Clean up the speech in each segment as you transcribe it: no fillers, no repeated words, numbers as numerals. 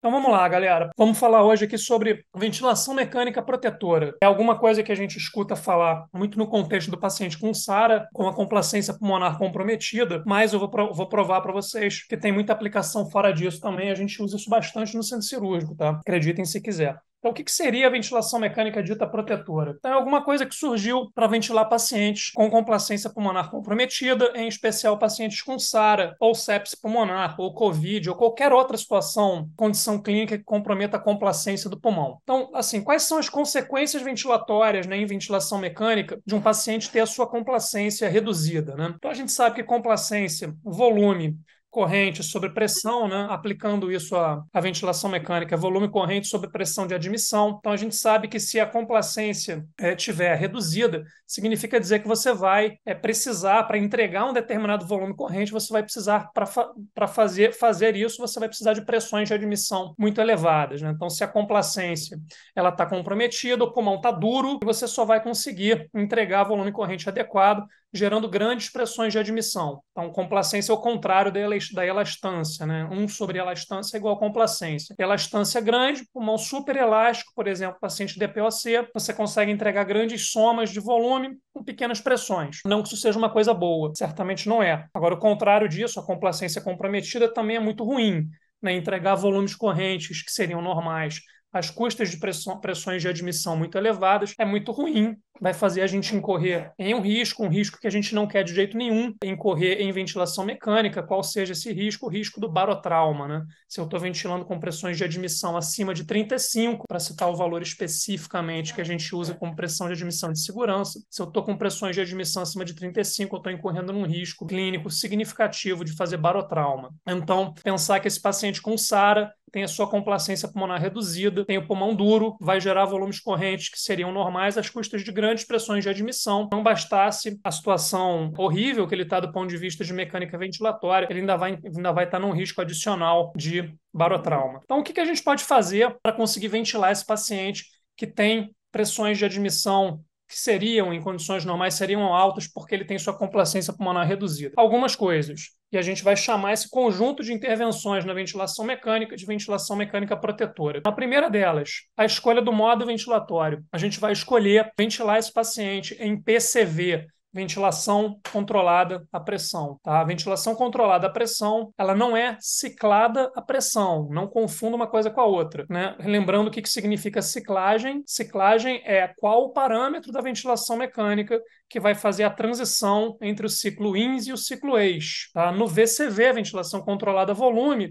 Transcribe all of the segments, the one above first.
Então vamos lá, galera. Vamos falar hoje aqui sobre ventilação mecânica protetora. É alguma coisa que a gente escuta falar muito no contexto do paciente com SARA, com a complacência pulmonar comprometida, mas eu vou provar para vocês que tem muita aplicação fora disso também. A gente usa isso bastante no centro cirúrgico, tá? Acreditem se quiser. Então, o que seria a ventilação mecânica dita protetora? Então, é alguma coisa que surgiu para ventilar pacientes com complacência pulmonar comprometida, em especial pacientes com SARA, ou sepse pulmonar, ou COVID, ou qualquer outra situação, condição clínica que comprometa a complacência do pulmão. Então, assim, quais são as consequências ventilatórias, né, em ventilação mecânica de um paciente ter a sua complacência reduzida, né? Então, a gente sabe que complacência, volume, corrente sobre pressão, né? Aplicando isso à ventilação mecânica, volume corrente sobre pressão de admissão. Então, a gente sabe que se a complacência estiver reduzida, significa dizer que você vai precisar, para entregar um determinado volume corrente, você vai precisar, para fazer isso, você vai precisar de pressões de admissão muito elevadas, né? Então, se a complacência ela está comprometida, o pulmão está duro, você só vai conseguir entregar volume corrente adequado, gerando grandes pressões de admissão. Então, complacência é o contrário da elastância, né? 1 sobre elastância é igual a complacência. Elastância grande, pulmão super elástico, por exemplo, paciente DPOC, você consegue entregar grandes somas de volume com pequenas pressões. Não que isso seja uma coisa boa, certamente não é. Agora, o contrário disso, a complacência comprometida também é muito ruim, né? Entregar volumes correntes que seriam normais às custas de pressões de admissão muito elevadas, é muito ruim, vai fazer a gente incorrer em um risco que a gente não quer de jeito nenhum, incorrer em ventilação mecânica, qual seja esse risco, o risco do barotrauma, né? Se eu estou ventilando com pressões de admissão acima de 35, para citar o valor especificamente que a gente usa como pressão de admissão de segurança, se eu estou com pressões de admissão acima de 35, eu estou incorrendo num risco clínico significativo de fazer barotrauma. Então, pensar que esse paciente com SARA tem a sua complacência pulmonar reduzida, tem o pulmão duro, vai gerar volumes correntes que seriam normais às custas de grandes pressões de admissão. Não bastasse a situação horrível que ele está do ponto de vista de mecânica ventilatória, ele ainda vai estar num risco adicional de barotrauma. Então, o que a gente pode fazer para conseguir ventilar esse paciente que tem pressões de admissão que seriam, em condições normais, seriam altas porque ele tem sua complacência pulmonar reduzida? Algumas coisas. E a gente vai chamar esse conjunto de intervenções na ventilação mecânica de ventilação mecânica protetora. A primeira delas, a escolha do modo ventilatório. A gente vai escolher ventilar esse paciente em PCV, ventilação controlada à pressão, tá? A ventilação controlada à pressão, ela não é ciclada à pressão, não confunda uma coisa com a outra, né? Lembrando o que significa ciclagem. Ciclagem é qual o parâmetro da ventilação mecânica que vai fazer a transição entre o ciclo INS e o ciclo EIS, tá? No VCV, ventilação controlada a volume,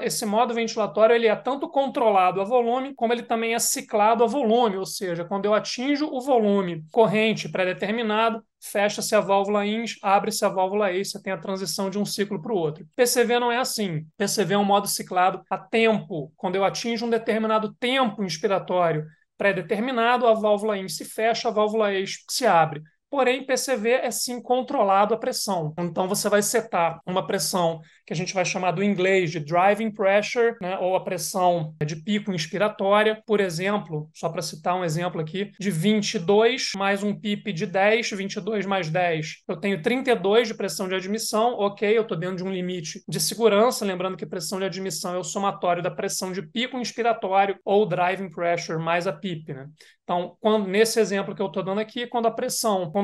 esse modo ventilatório ele é tanto controlado a volume, como ele também é ciclado a volume, ou seja, quando eu atinjo o volume corrente pré-determinado, fecha-se a válvula INS, abre-se a válvula EIS, você tem a transição de um ciclo para o outro. PCV não é assim. PCV é um modo ciclado a tempo. Quando eu atinjo um determinado tempo inspiratório pré-determinado, a válvula INS se fecha, a válvula EIS se abre. Porém, PCV é sim controlado a pressão. Então, você vai setar uma pressão que a gente vai chamar do inglês de driving pressure, né, ou a pressão de pico inspiratória, por exemplo, só para citar um exemplo aqui, de 22 mais um PIP de 10, 22 mais 10. Eu tenho 32 de pressão de admissão, ok, eu estou dentro de um limite de segurança, lembrando que pressão de admissão é o somatório da pressão de pico inspiratório ou driving pressure mais a PIP, né? Então, nesse exemplo que eu estou dando aqui, quando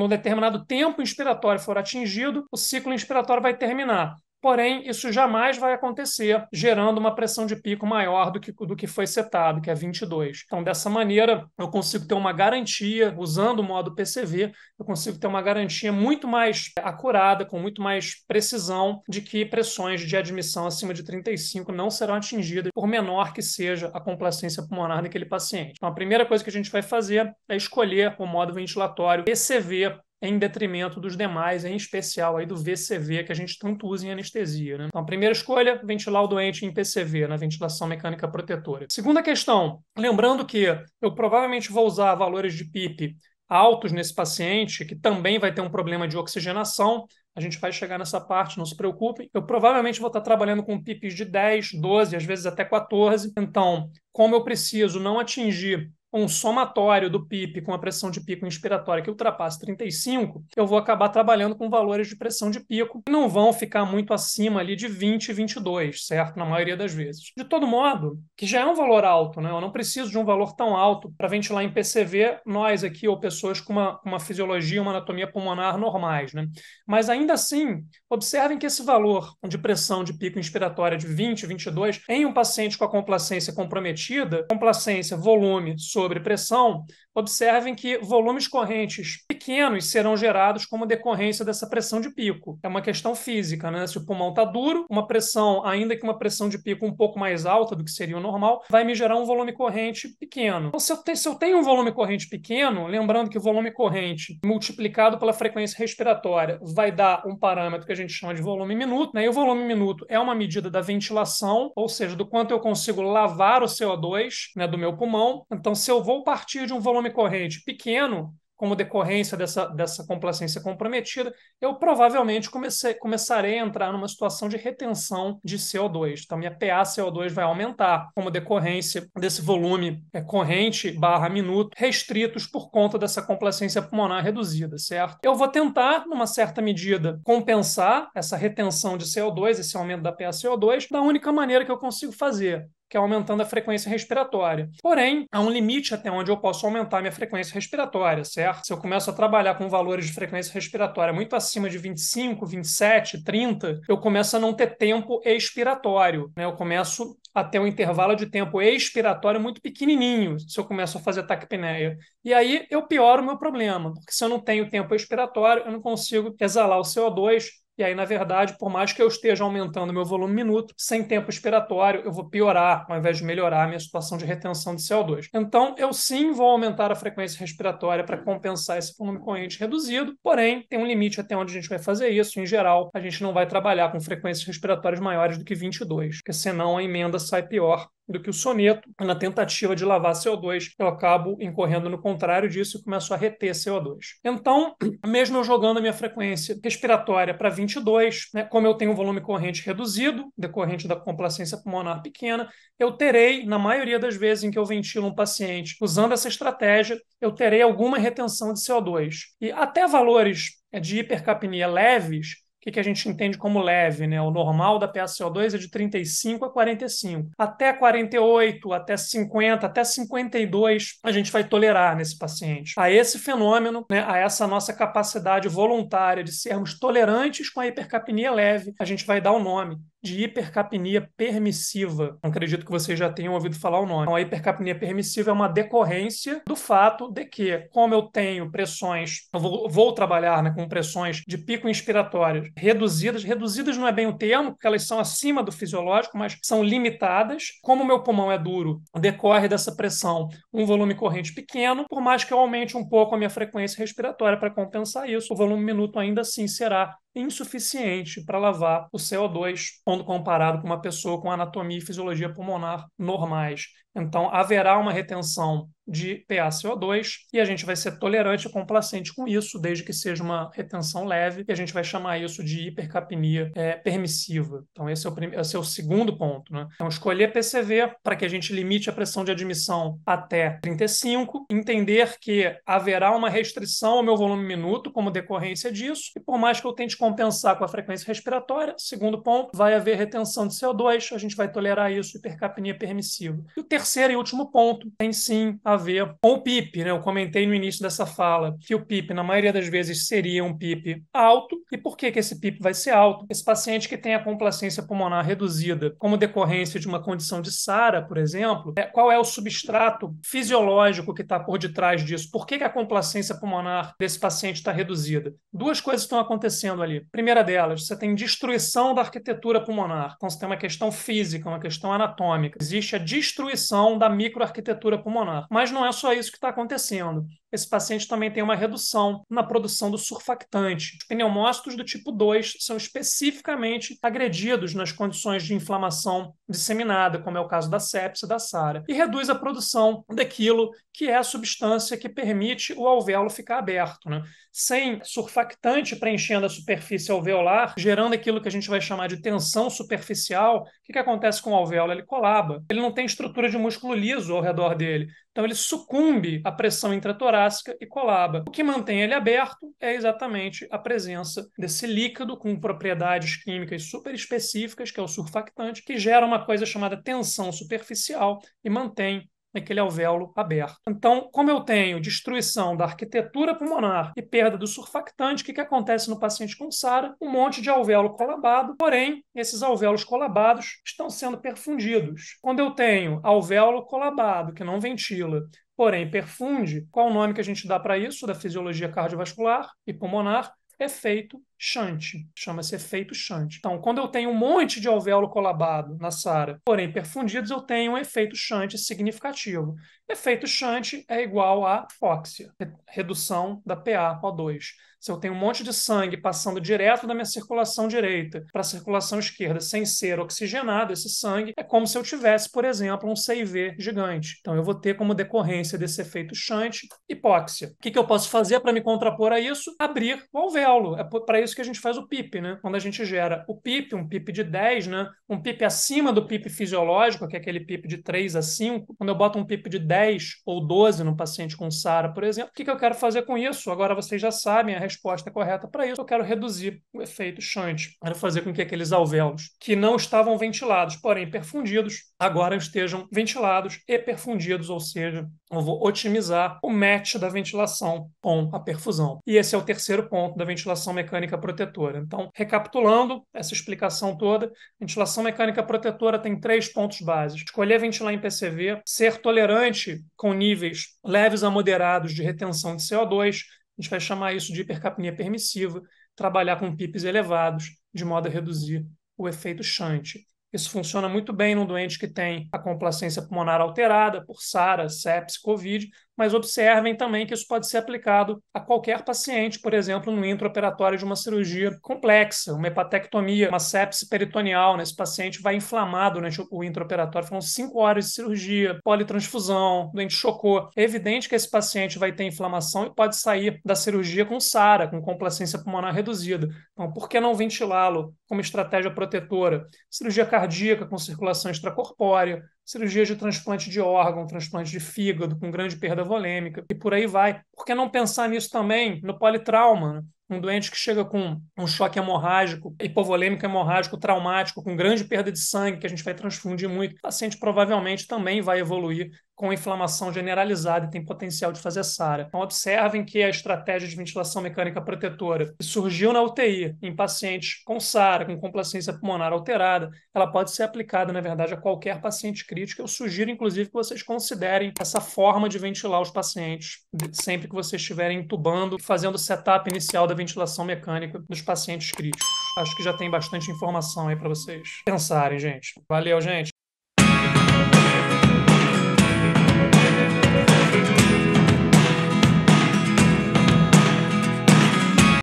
um determinado tempo inspiratório for atingido, o ciclo inspiratório vai terminar. Porém, isso jamais vai acontecer, gerando uma pressão de pico maior do que foi setado, que é 22. Então, dessa maneira, eu consigo ter uma garantia, usando o modo PCV, eu consigo ter uma garantia muito mais acurada, com muito mais precisão, de que pressões de admissão acima de 35 não serão atingidas, por menor que seja a complacência pulmonar daquele paciente. Então, a primeira coisa que a gente vai fazer é escolher o modo ventilatório PCV, em detrimento dos demais, em especial aí do VCV, que a gente tanto usa em anestesia, né? Então, a primeira escolha, ventilar o doente em PCV, na ventilação mecânica protetora. Segunda questão, lembrando que eu provavelmente vou usar valores de PIP altos nesse paciente, que também vai ter um problema de oxigenação. A gente vai chegar nessa parte, não se preocupem. Eu provavelmente vou estar trabalhando com PIPs de 10, 12, às vezes até 14. Então, como eu preciso não atingir um somatório do PIP com a pressão de pico inspiratória que ultrapasse 35, eu vou acabar trabalhando com valores de pressão de pico que não vão ficar muito acima ali de 20 e 22, certo? Na maioria das vezes. De todo modo, que já é um valor alto, né? Eu não preciso de um valor tão alto para ventilar em PCV, nós aqui, ou pessoas com uma fisiologia, uma anatomia pulmonar normais, né? Mas ainda assim, observem que esse valor de pressão de pico inspiratória de 20, 22, em um paciente com a complacência comprometida, complacência, volume sobre pressão, observem que volumes correntes pequenos serão gerados como decorrência dessa pressão de pico. É uma questão física, né? Se o pulmão está duro, uma pressão, ainda que uma pressão de pico um pouco mais alta do que seria o normal, vai me gerar um volume corrente pequeno. Então, se eu tenho um volume corrente pequeno, lembrando que o volume corrente multiplicado pela frequência respiratória vai dar um parâmetro que a gente chama de volume minuto, né? E o volume minuto é uma medida da ventilação, ou seja, do quanto eu consigo lavar o CO2, né, do meu pulmão. Então, se eu vou partir de um volume corrente pequeno, como decorrência dessa complacência comprometida, eu provavelmente começarei a entrar numa situação de retenção de CO2. Então, minha PaCO2 vai aumentar como decorrência desse volume corrente barra minuto restritos por conta dessa complacência pulmonar reduzida, certo? Eu vou tentar, numa certa medida, compensar essa retenção de CO2, esse aumento da PaCO2, da única maneira que eu consigo fazer, que é aumentando a frequência respiratória. Porém, há um limite até onde eu posso aumentar minha frequência respiratória, certo? Se eu começo a trabalhar com valores de frequência respiratória muito acima de 25, 27, 30, eu começo a não ter tempo expiratório, né? Eu começo a ter um intervalo de tempo expiratório muito pequenininho se eu começo a fazer taquipneia. E aí eu pioro o meu problema, porque se eu não tenho tempo expiratório, eu não consigo exalar o CO2. E aí, na verdade, por mais que eu esteja aumentando meu volume minuto, sem tempo expiratório, eu vou piorar, ao invés de melhorar a minha situação de retenção de CO2. Então, eu sim vou aumentar a frequência respiratória para compensar esse volume corrente reduzido, porém, tem um limite até onde a gente vai fazer isso. Em geral, a gente não vai trabalhar com frequências respiratórias maiores do que 22, porque senão a emenda sai pior do que o soneto. Na tentativa de lavar CO2, eu acabo incorrendo no contrário disso e começo a reter CO2. Então, mesmo eu jogando a minha frequência respiratória para 22, né, como eu tenho um volume corrente reduzido, decorrente da complacência pulmonar pequena, eu terei, na maioria das vezes em que eu ventilo um paciente usando essa estratégia, eu terei alguma retenção de CO2. E até valores de hipercapnia leves, o que a gente entende como leve, né? O normal da PaCO2 é de 35 a 45. Até 48, até 50, até 52, a gente vai tolerar nesse paciente. A esse fenômeno, né, a essa nossa capacidade voluntária de sermos tolerantes com a hipercapnia leve, a gente vai dar o nome de hipercapnia permissiva. Não acredito que vocês já tenham ouvido falar o nome. Então, a hipercapnia permissiva é uma decorrência do fato de que, como eu tenho pressões, eu vou trabalhar, né, com pressões de pico inspiratório reduzidas. Reduzidas não é bem o termo, porque elas são acima do fisiológico, mas são limitadas. Como o meu pulmão é duro, decorre dessa pressão um volume corrente pequeno, por mais que eu aumente um pouco a minha frequência respiratória para compensar isso, o volume minuto ainda assim será insuficiente para lavar o CO2 quando comparado com uma pessoa com anatomia e fisiologia pulmonar normais. Então, haverá uma retenção de PaCO2 e a gente vai ser tolerante e complacente com isso, desde que seja uma retenção leve, e a gente vai chamar isso de hipercapnia permissiva. Então, esse é o segundo ponto, né? Então, escolher PCV para que a gente limite a pressão de admissão até 35, entender que haverá uma restrição ao meu volume minuto como decorrência disso, e por mais que eu tente compensar com a frequência respiratória, segundo ponto, vai haver retenção de CO2, a gente vai tolerar isso, hipercapnia permissiva. E o terceiro e último ponto tem sim a ver com o PIP, né? Eu comentei no início dessa fala que o PIP, na maioria das vezes, seria um PIP alto. E por que esse PIP vai ser alto? Esse paciente que tem a complacência pulmonar reduzida como decorrência de uma condição de SARA, por exemplo, qual é o substrato fisiológico que está por detrás disso? Por que a complacência pulmonar desse paciente está reduzida? Duas coisas estão acontecendo ali. Primeira delas, você tem destruição da arquitetura pulmonar. Então, você tem uma questão física, uma questão anatômica. Existe a destruição da microarquitetura pulmonar. Mas não é só isso que está acontecendo. esse paciente também tem uma redução na produção do surfactante. Os pneumócitos do tipo 2 são especificamente agredidos nas condições de inflamação disseminada, como é o caso da sepse e da SARA, e reduz a produção daquilo que é a substância que permite o alvéolo ficar aberto, né? Sem surfactante preenchendo a superfície alveolar, gerando aquilo que a gente vai chamar de tensão superficial, o que acontece com o alvéolo? Ele colaba. Ele não tem estrutura de músculo liso ao redor dele. Então, ele sucumbe à pressão intratorácica e colaba. O que mantém ele aberto é exatamente a presença desse líquido com propriedades químicas super específicas, que é o surfactante, que gera uma coisa chamada tensão superficial e mantém aquele alvéolo aberto. Então, como eu tenho destruição da arquitetura pulmonar e perda do surfactante, o que acontece no paciente com SARA? Um monte de alvéolo colabado, porém, esses alvéolos colabados estão sendo perfundidos. Quando eu tenho alvéolo colabado, que não ventila, porém perfunde, qual o nome que a gente dá para isso, da fisiologia cardiovascular e pulmonar? Efeito shunt. Chama-se efeito shunt. Então, quando eu tenho um monte de alvéolo colabado na SARA, porém perfundidos, eu tenho um efeito shunt significativo. Efeito shunt é igual a hipóxia, redução da PaO2. Se eu tenho um monte de sangue passando direto da minha circulação direita para a circulação esquerda sem ser oxigenado, esse sangue é como se eu tivesse, por exemplo, um CIV gigante. Então, eu vou ter como decorrência desse efeito shunt hipóxia. O que eu posso fazer para me contrapor a isso? Abrir o alvéolo. É para isso que a gente faz o PIP, né? Quando a gente gera o PIP, um PIP de 10, né? Um PIP acima do PIP fisiológico, que é aquele PIP de 3 a 5. Quando eu boto um PIP de 10 ou 12 no paciente com SARA, por exemplo, o que eu quero fazer com isso? Agora vocês já sabem a resposta correta para isso. Eu quero reduzir o efeito shunt. Quero fazer com que aqueles alvéolos que não estavam ventilados, porém perfundidos, agora estejam ventilados e perfundidos, ou seja, eu vou otimizar o match da ventilação com a perfusão. E esse é o terceiro ponto da ventilação mecânica protetora. Então, recapitulando essa explicação toda, ventilação mecânica protetora tem 3 pontos básicos. Escolher ventilar em PCV, ser tolerante com níveis leves a moderados de retenção de CO2, a gente vai chamar isso de hipercapnia permissiva, trabalhar com PIPs elevados, de modo a reduzir o efeito shunt. Isso funciona muito bem num doente que tem a complacência pulmonar alterada por SARA, sepse, COVID, mas observem também que isso pode ser aplicado a qualquer paciente, por exemplo, no intraoperatório de uma cirurgia complexa, uma hepatectomia, uma sepse peritoneal, né? Esse paciente vai inflamado durante o intraoperatório, foram 5 horas de cirurgia, politransfusão, doente chocou. É evidente que esse paciente vai ter inflamação e pode sair da cirurgia com SARA, com complacência pulmonar reduzida. Então, por que não ventilá-lo como estratégia protetora? Cirurgia cardíaca com circulação extracorpórea, cirurgia de transplante de órgão, transplante de fígado com grande perda volêmica e por aí vai. Por que não pensar nisso também no politrauma, né? Um doente que chega com um choque hemorrágico, hipovolêmico hemorrágico traumático, com grande perda de sangue, que a gente vai transfundir muito, o paciente provavelmente também vai evoluir com inflamação generalizada e tem potencial de fazer SARA. Então, observem que a estratégia de ventilação mecânica protetora que surgiu na UTI em pacientes com SARA, com complacência pulmonar alterada, ela pode ser aplicada, na verdade, a qualquer paciente crítico. Eu sugiro, inclusive, que vocês considerem essa forma de ventilar os pacientes sempre que vocês estiverem intubando e fazendo o setup inicial da ventilação mecânica dos pacientes críticos. Acho que já tem bastante informação aí para vocês pensarem, gente. Valeu, gente.